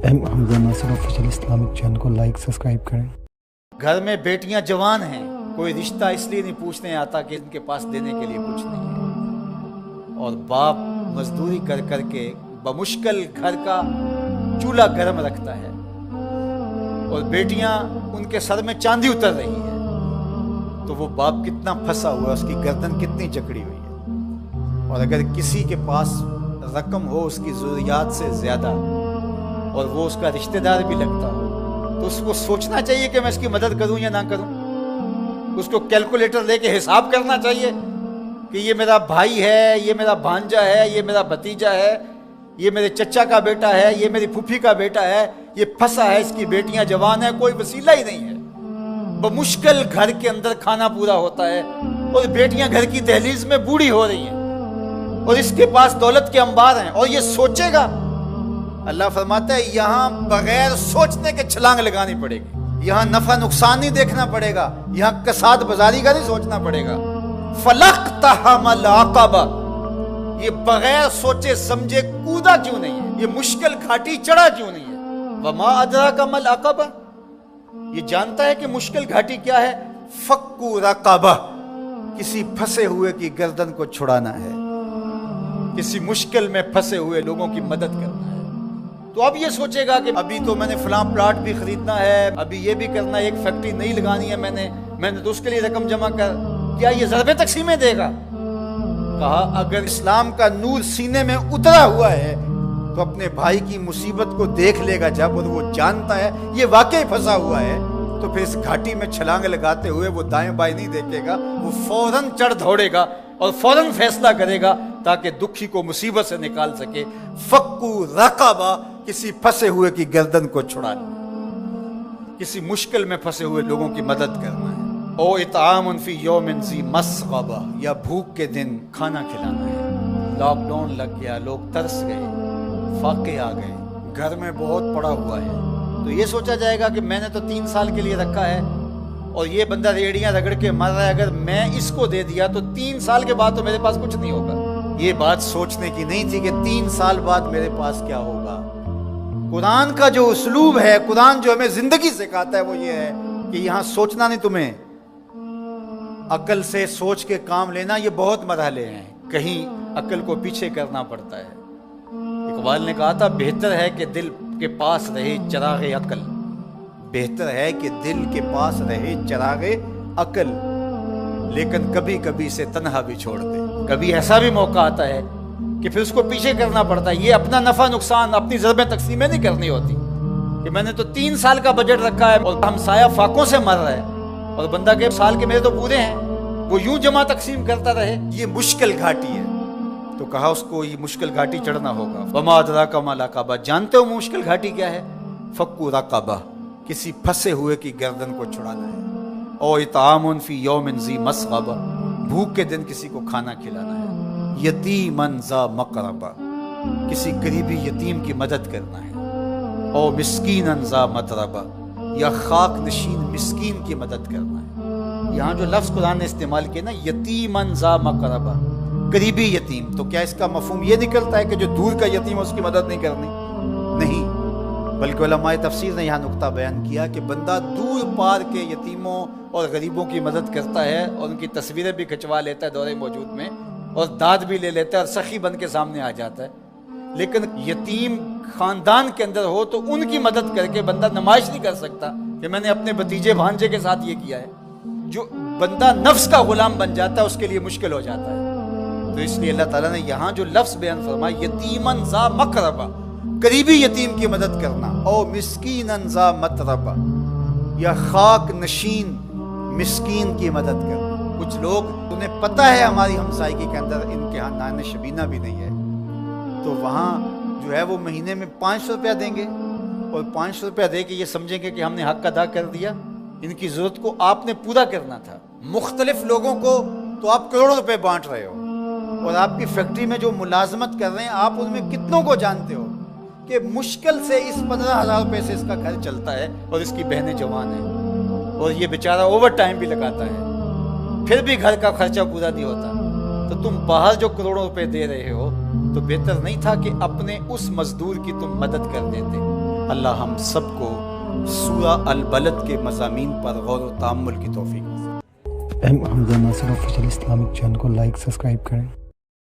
Hamza Nasir official Islamic channel को like subscribe करें। घर में बेटियां जवान हैं, कोई रिश्ता इसलिए नहीं पूछने आता कि इनके पास देने के लिए कुछ नहीं है, और बाप मजदूरी कर कर के बमुश्किल घर का चूल्हा गर्म रखता है, और बेटियां उनके सर में चांदी उतर रही है, तो वो बाप कितना फंसा हुआ है, उसकी गर्दन कितनी जकड़ी हुई है। और अगर किसी के पास रकम हो उसकी ज़रूरियात से ज़्यादा और वो उसका रिश्तेदार भी लगता हो, तो उसको सोचना चाहिए कि मैं इसकी मदद करूं या ना करूं। उसको कैलकुलेटर लेके हिसाब करना चाहिए कि ये मेरा भाई है, ये मेरा भांजा है, ये मेरा भतीजा है, ये मेरे चचा का बेटा है, ये मेरी फूफी का बेटा है, ये फंसा है, इसकी बेटियां जवान है, कोई वसीला ही नहीं है। बमुश्किल घर के अंदर खाना पूरा होता है और बेटियां घर की दहलीज में बूढ़ी हो रही हैं और इसके पास दौलत के अंबार हैं, और ये सोचेगा। अल्लाह फरमाता है यहाँ बगैर सोचने के छलांग लगानी पड़ेगी, यहाँ नफा नुकसान नहीं देखना पड़ेगा, यहाँ कसाद बाजारी का नहीं सोचना पड़ेगा। फलक्तहमल अक़बा, ये बगैर सोचे समझे कूदा क्यों नहीं है, ये मुश्किल घाटी चढ़ा क्यों नहीं है। वमा अदराका मल अक़बा, ये जानता है कि मुश्किल घाटी क्या है। फक्कू रक़बा, किसी फंसे हुए की गर्दन को छुड़ाना है, किसी मुश्किल में फंसे हुए लोगों की मदद करना है। तो अब ये सोचेगा कि अभी तो मैंने फलां प्लाट भी खरीदना है, अभी ये भी करना है, एक फैक्ट्री नई लगानी है मैंने तो उसके लिए रकम जमा कर, क्या ये ज़रबे तक़सीमें देगा। कहा अगर इस्लाम का नूर सीने में उतरा हुआ है तो अपने भाई की मुसीबत को देख लेगा जब, और वो जानता है ये वाकई फंसा हुआ है, तो फिर इस घाटी में छलांग लगाते हुए वो दाएं बाएं नहीं देखेगा, वो फौरन चढ़ दौड़ेगा और फौरन फैसला करेगा ताकि दुखी को मुसीबत से निकाल सके। फक्कू रक़बा, किसी फंसे हुए की गर्दन को छुड़ाना, किसी मुश्किल में फंसे हुए लोगों की मदद करना है। ओ इतामुन फी यौमिन ज़ी मस्ग़बा, या भूख के दिन खाना खिलाना है। लॉकडाउन लग गया, लोग तरस गए, फाके आ गए, घर में बहुत पड़ा हुआ है, तो ये सोचा जाएगा कि मैंने तो 3 साल के लिए रखा है और ये बंदा रेड़ियां रगड़ के मर रहा है, अगर मैं इसको दे दिया तो 3 साल के बाद तो मेरे पास कुछ नहीं होगा। ये बात सोचने की नहीं थी कि 3 साल बाद मेरे पास क्या होगा। कुरान का जो उसलूब है, कुरान जो हमें जिंदगी सिखाता है, वो ये है कि यहाँ सोचना नहीं, तुम्हें अकल से सोच के काम लेना। ये बहुत मरहले हैं, कहीं अकल को पीछे करना पड़ता है। इकबाल ने कहा था बेहतर है कि दिल के पास रहे चरागे अकल, बेहतर है कि दिल के पास रहे चरागे अकल, लेकिन कभी कभी से तन्हा भी छोड़ दे। कभी ऐसा भी मौका आता है कि फिर उसको पीछे करना पड़ता है। ये अपना नफा नुकसान, अपनी ज़रबें तक़सीमें नहीं करनी होती कि मैंने तो 3 साल का बजट रखा है और हमसाया फाकों से मर रहा है और बंदा के साल के मेरे तो पूरे हैं, वो यूं जमा तकसीम करता रहे। ये मुश्किल घाटी है, तो कहा उसको ये मुश्किल घाटी चढ़ना होगा। वमा अदराका मल अक़बा, जानते हो मुश्किल घाटी क्या है। फक्कू रक़बा, किसी फंसे हुए की गर्दन को छुड़ाना है। और इतामुन फी यौमिन ज़ी मस्ग़बा, भूख के दिन किसी को खाना खिलाना है। यतीमन ज़ा मक़रबा, किसी गरीबी यतीम की मदद करना है। और मिस्कीनन ज़ा मतरबा, या खाक नशीन मिस्कीन की मदद करना है। यहाँ जो लफ्ज़ कुरान ने इस्तेमाल किया ना, यतीमन ज़ा मक़रबा, गरीबी यतीम, तो क्या इसका मफ़हूम ये निकलता है कि जो दूर का यतीम है उसकी मदद नहीं करनी? नहीं, बल्कि उलमाए तफसीर ने यहाँ नुक्ता बयान किया कि बंदा दूर पार के यतीमों और गरीबों की मदद करता है और उनकी तस्वीरें भी खिंचवा लेता है दौरे मौजूद में, और दाद भी ले लेता है और सखी बन के सामने आ जाता है। लेकिन यतीम खानदान के अंदर हो तो उनकी मदद करके बंदा नुमाइश नहीं कर सकता कि मैंने अपने भतीजे भांजे के साथ ये किया है। जो बंदा नफ्स का गुलाम बन जाता है उसके लिए मुश्किल हो जाता है। तो इसलिए अल्लाह ताला ने यहाँ जो लफ्ज़ बयान फरमाया, यतीमन ज़ा मक़रबा, गरीबी यतीम की मदद करना, और मिस्कीनन ज़ा मतरबा, या खाक नशीन मिस्कीन की मदद करना। कुछ लोग, तुम्हें पता है हमारी हमसायगी के अंदर इनके यहाँ नान शबीना भी नहीं है, तो वहाँ जो है वो महीने में 500 रुपया देंगे और 500 रुपया दे के ये समझेंगे कि हमने हक अदा कर दिया। इनकी ज़रूरत को आपने पूरा करना था। मुख्तलिफ लोगों को तो आप करोड़ों रुपए बांट रहे हो, और आपकी फैक्ट्री में जो मुलाजमत कर रहे हैं आप उनमें कितनों को जानते हो कि मुश्किल से इस 15,000 रुपये से इसका घर चलता है और इसकी बहनें जवान हैं और ये बेचारा ओवर टाइम भी लगाता है, फिर भी घर का खर्चा पूरा नहीं होता। तो तुम बाहर जो करोड़ों रुपए दे रहे हो, तो बेहतर नहीं था कि अपने उस मजदूर की तुम मदद कर देते। اللہ ہم سب کو سورہ البلد کے مضامین پر غور و تأمل کی توفیق دے۔ ایم حمزہ ناصر آفیشیل اسلامک چینل کو لائک سبسکرائب کریں۔